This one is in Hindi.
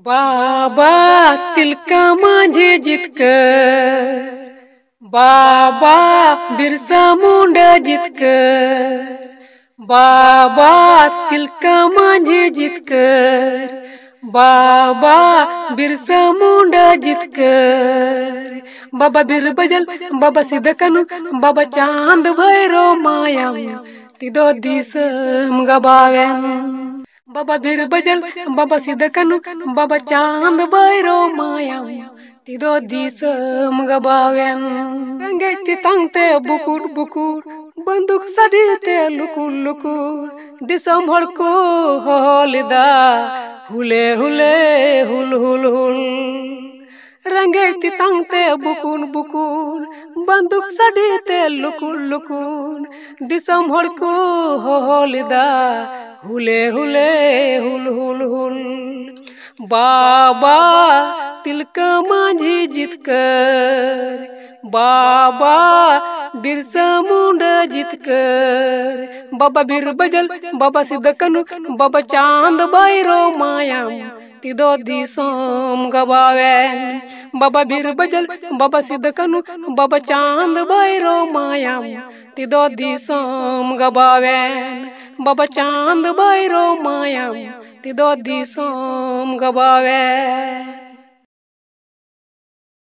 बाबा तिलका माझे जितकर, बाबा बिरसा मुंडा जितकर, बाबा तिलका माझे जितकर, बाबा बिरसा मुंडा जितकर, बाबा बीर बजल, बाबा सिद्धकनु, बाबा चांद भैरव माया तिदो दिसम गबावेन, बाबा बीर बजल, बाबा सिद्धकनु, बाबा चांद भैरव माया तिदो दिसम गबावेन, गंगे तितंगते बुकुर बुकुर, बंदूक सडीते लुकुर लुकुर, दिसम हड़को होलिदा हुले हुले हुल हुल हुल, रंगे तितंगते बुकुन बुकुन, बंदूक सडीते लुकुर लुकुर, दिसम हड़को होलिदा हुले हुले हुल हुल हुल, बाबा तिलका माझी जितकर, बाबा बिरसा मुंडा जितकर, बाबा बीर बजल, बाबा सिद्धकनु, बाबा चांद भैरव माया तिदो दिसम गबावेन, बाबा बीर बजल, बाबा सिद्धकनु, बाबा चांद भैरव माया तिदो दिसम गबावेन, बाबा चांद भैरव माया तिदो दिसम गबावेन।